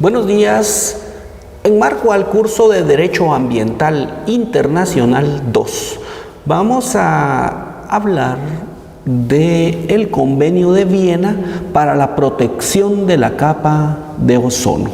Buenos días. En marco al curso de Derecho Ambiental Internacional 2, vamos a hablar del Convenio de Viena para la protección de la capa de ozono.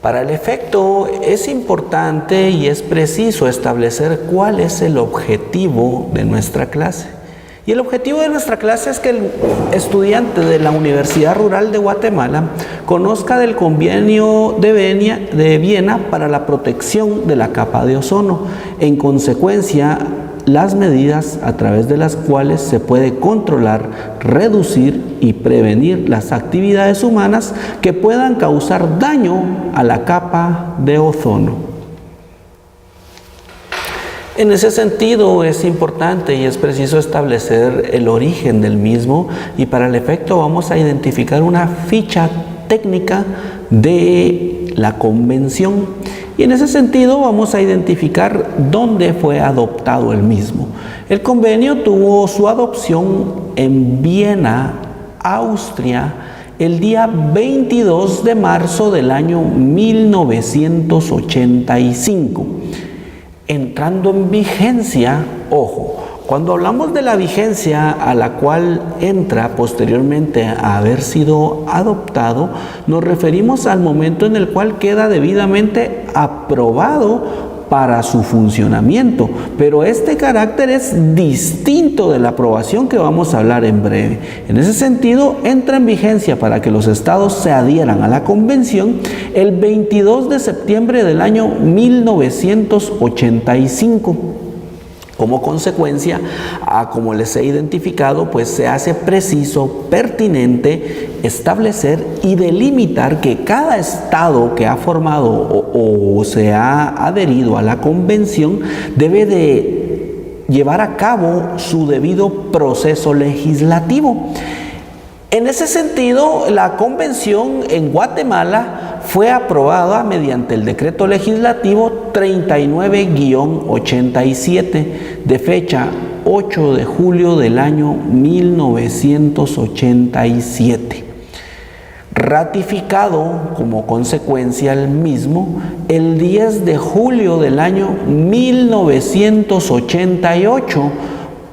Para el efecto es importante y es preciso establecer cuál es el objetivo de nuestra clase. Y el objetivo de nuestra clase es que el estudiante de la Universidad Rural de Guatemala conozca del Convenio de Viena para la protección de la capa de ozono. En consecuencia, las medidas a través de las cuales se puede controlar, reducir y prevenir las actividades humanas que puedan causar daño a la capa de ozono. En ese sentido es importante y es preciso establecer el origen del mismo, y para el efecto vamos a identificar una ficha técnica de la convención, y en ese sentido vamos a identificar dónde fue adoptado el mismo. El convenio tuvo su adopción en Viena, Austria, el día 22 de marzo del año 1985. Entrando en vigencia, ojo, cuando hablamos de la vigencia a la cual entra posteriormente a haber sido adoptado, nos referimos al momento en el cual queda debidamente aprobado para su funcionamiento, pero este carácter es distinto de la aprobación que vamos a hablar en breve. En ese sentido, entra en vigencia para que los estados se adhieran a la convención el 22 de septiembre del año 1985. Como consecuencia, como les he identificado, pues se hace preciso, pertinente establecer y delimitar que cada estado que ha formado o se ha adherido a la convención debe de llevar a cabo su debido proceso legislativo. En ese sentido, la convención en Guatemala fue aprobada mediante el decreto legislativo 39-87 de fecha 8 de julio del año 1987. Ratificado como consecuencia el mismo el 10 de julio del año 1988,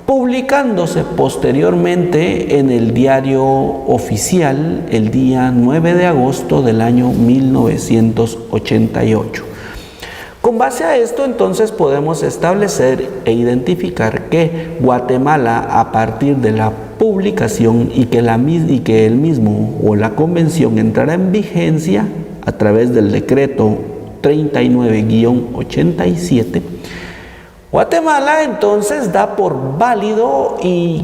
publicándose posteriormente en el diario oficial el día 9 de agosto del año 1988. Con base a esto, entonces, podemos establecer e identificar que Guatemala, a partir de la publicación y que el mismo o la convención entrará en vigencia a través del decreto 39-87, Guatemala entonces da por válido y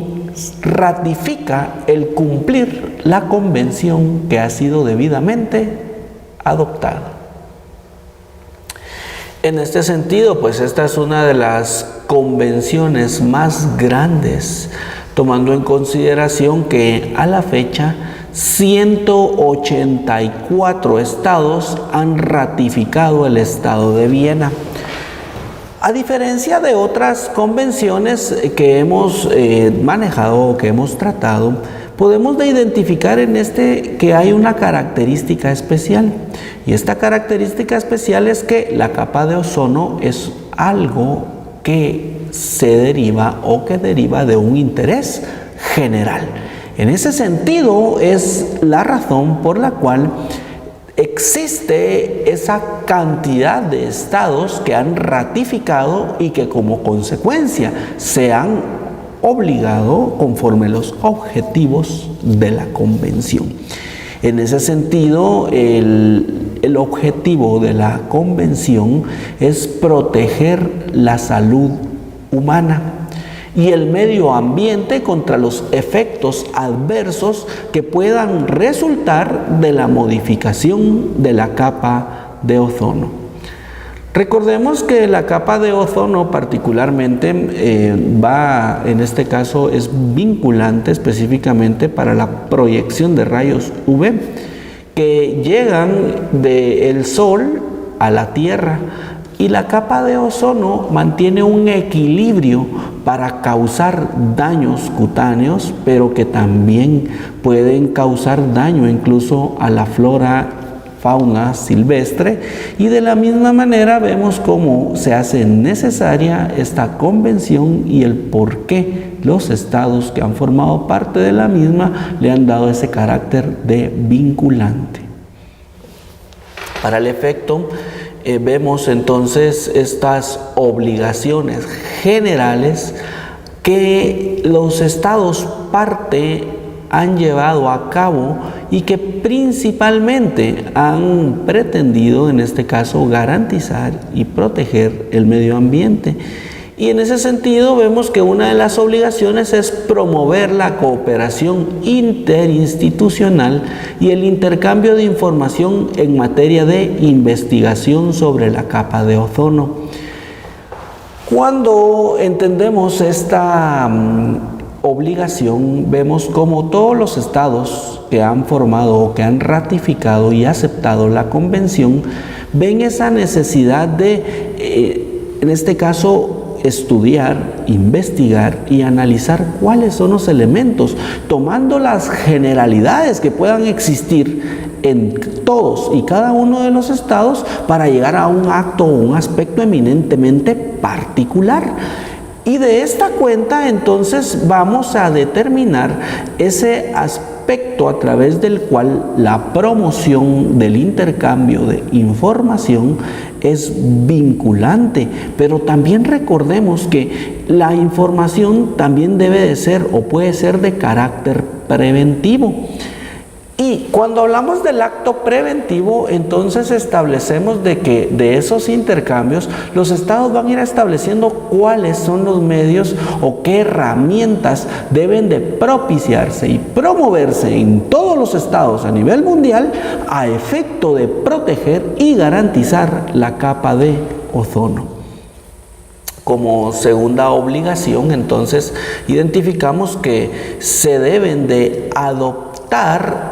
ratifica el cumplir la convención que ha sido debidamente adoptada. En este sentido, pues esta es una de las convenciones más grandes, tomando en consideración que a la fecha 184 estados han ratificado el Estado de Viena. A diferencia de otras convenciones que hemos manejado o que hemos tratado, podemos identificar en que hay una característica especial. Y esta característica especial es que la capa de ozono es algo que se deriva o que deriva de un interés general. En ese sentido es la razón por la cual existe esa cantidad de estados que han ratificado y que como consecuencia se han obligado conforme los objetivos de la convención. En ese sentido, el objetivo de la convención es proteger la salud humana y el medio ambiente contra los efectos adversos que puedan resultar de la modificación de la capa de ozono. Recordemos que la capa de ozono particularmente en este caso es vinculante específicamente para la proyección de rayos UV que llegan del sol a la Tierra y la capa de ozono mantiene un equilibrio para causar daños cutáneos, pero que también pueden causar daño incluso a la flora, fauna silvestre, y de la misma manera vemos cómo se hace necesaria esta convención y el por qué los estados que han formado parte de la misma le han dado ese carácter de vinculante. Para el efecto, vemos entonces estas obligaciones generales que los estados parte han llevado a cabo y que principalmente han pretendido, en este caso, garantizar y proteger el medio ambiente. Y en ese sentido vemos que una de las obligaciones es promover la cooperación interinstitucional y el intercambio de información en materia de investigación sobre la capa de ozono. Cuando entendemos esta obligación, vemos como todos los estados que han formado o que han ratificado y aceptado la convención ven esa necesidad de, en este caso, estudiar, investigar y analizar cuáles son los elementos, tomando las generalidades que puedan existir en todos y cada uno de los estados para llegar a un acto o un aspecto eminentemente particular. Y de esta cuenta entonces vamos a determinar ese aspecto a través del cual la promoción del intercambio de información es vinculante, pero también recordemos que la información también debe de ser o puede ser de carácter preventivo. Y cuando hablamos del acto preventivo, entonces establecemos de que de esos intercambios los estados van a ir estableciendo cuáles son los medios o qué herramientas deben de propiciarse y promoverse en todos los estados a nivel mundial a efecto de proteger y garantizar la capa de ozono. Como segunda obligación, entonces, identificamos que se deben de adoptar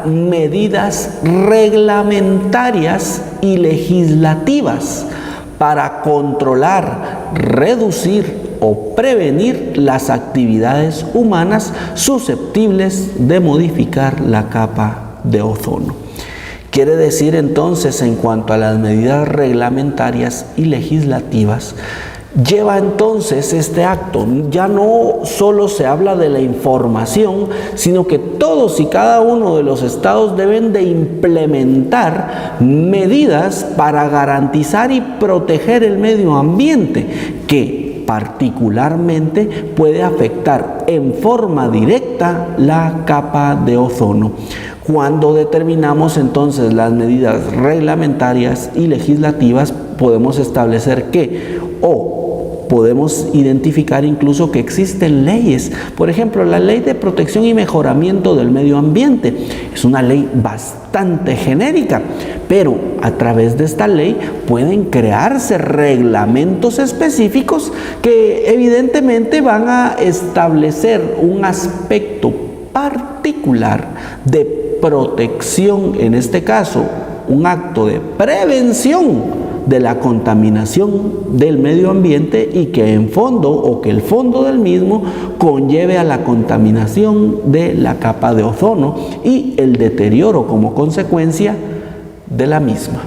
medidas reglamentarias y legislativas para controlar, reducir o prevenir las actividades humanas susceptibles de modificar la capa de ozono. Quiere decir entonces, en cuanto a las medidas reglamentarias y legislativas, lleva entonces este acto, ya no solo se habla de la información, sino que todos y cada uno de los estados deben de implementar medidas para garantizar y proteger el medio ambiente, que particularmente puede afectar en forma directa la capa de ozono. Cuando determinamos entonces las medidas reglamentarias y legislativas, podemos establecer que podemos identificar incluso que existen leyes. Por ejemplo, la Ley de Protección y Mejoramiento del Medio Ambiente es una ley bastante genérica, pero a través de esta ley pueden crearse reglamentos específicos que evidentemente van a establecer un aspecto particular de protección, en este caso, un acto de prevención de la contaminación del medio ambiente y que en fondo o que el fondo del mismo conlleve a la contaminación de la capa de ozono y el deterioro como consecuencia de la misma.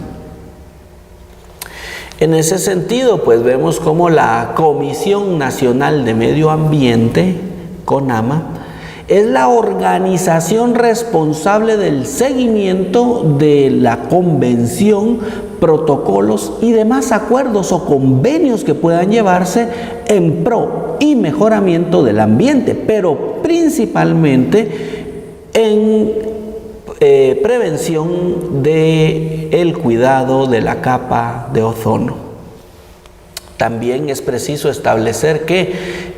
En ese sentido, pues vemos cómo la Comisión Nacional de Medio Ambiente, CONAMA, es la organización responsable del seguimiento de la convención, protocolos y demás acuerdos o convenios que puedan llevarse en pro y mejoramiento del ambiente, pero principalmente en prevención del cuidado de la capa de ozono. También es preciso establecer que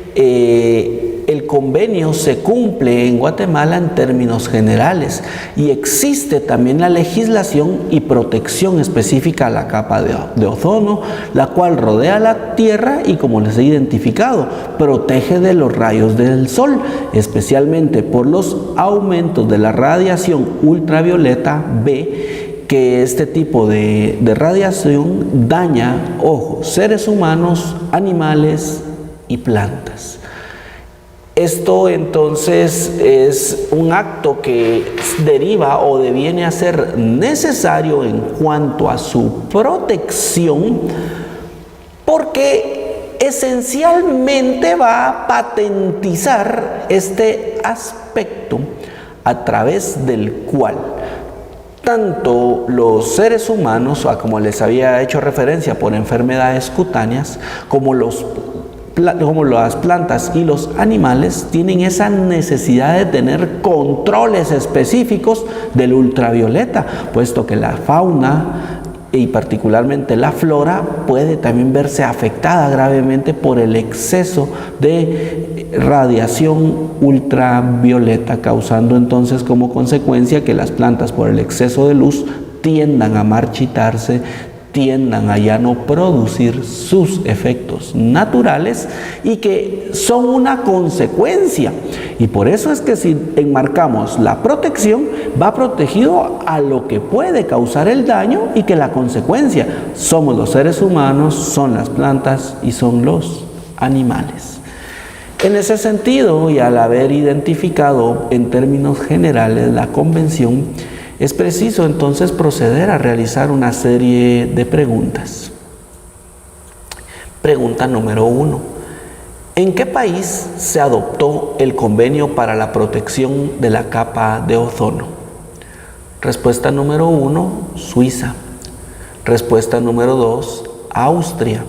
el convenio se cumple en Guatemala en términos generales y existe también la legislación y protección específica a la capa de ozono, la cual rodea la Tierra y, como les he identificado, protege de los rayos del sol, especialmente por los aumentos de la radiación ultravioleta B, que este tipo de radiación daña, ojo, seres humanos, animales y plantas. Esto entonces es un acto que deriva o deviene a ser necesario en cuanto a su protección, porque esencialmente va a patentizar este aspecto a través del cual tanto los seres humanos, como les había hecho referencia por enfermedades cutáneas, como las plantas y los animales tienen esa necesidad de tener controles específicos del ultravioleta, puesto que la fauna y particularmente la flora puede también verse afectada gravemente por el exceso de radiación ultravioleta, causando entonces como consecuencia que las plantas, por el exceso de luz, tiendan a marchitarse, tiendan a ya no producir sus efectos naturales y que son una consecuencia. Y por eso es que si enmarcamos la protección, va protegido a lo que puede causar el daño y que la consecuencia somos los seres humanos, son las plantas y son los animales. En ese sentido, y al haber identificado en términos generales la convención, es preciso entonces proceder a realizar una serie de preguntas. Pregunta número 1. ¿En qué país se adoptó el convenio para la protección de la capa de ozono? Respuesta número 1, Suiza. Respuesta número 2, Austria.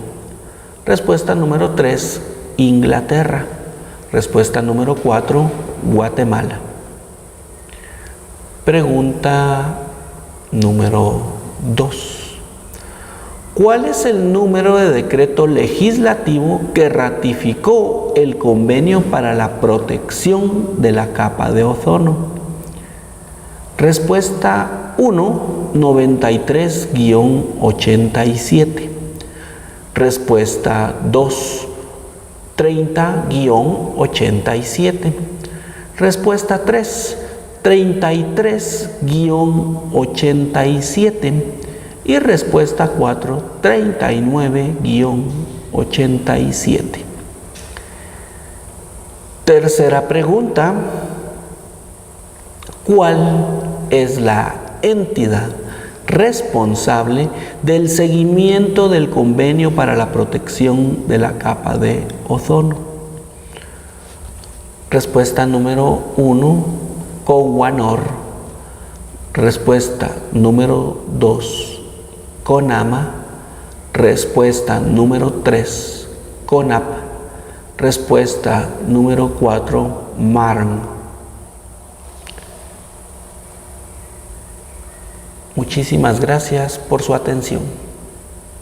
Respuesta número 3, Inglaterra. Respuesta número 4, Guatemala. Pregunta número 2. ¿Cuál es el número de decreto legislativo que ratificó el convenio para la protección de la capa de ozono? Respuesta 1, 93-87. Respuesta 2, 30-87. Respuesta 3, 33-87 y respuesta 4, 39-87. Tercera pregunta, ¿cuál es la entidad responsable del seguimiento del convenio para la protección de la capa de ozono? Respuesta número 1, CONAMA. Respuesta número 2, CONAMA. Respuesta número 3, CONAP. Respuesta número 4, MARN. Muchísimas gracias por su atención.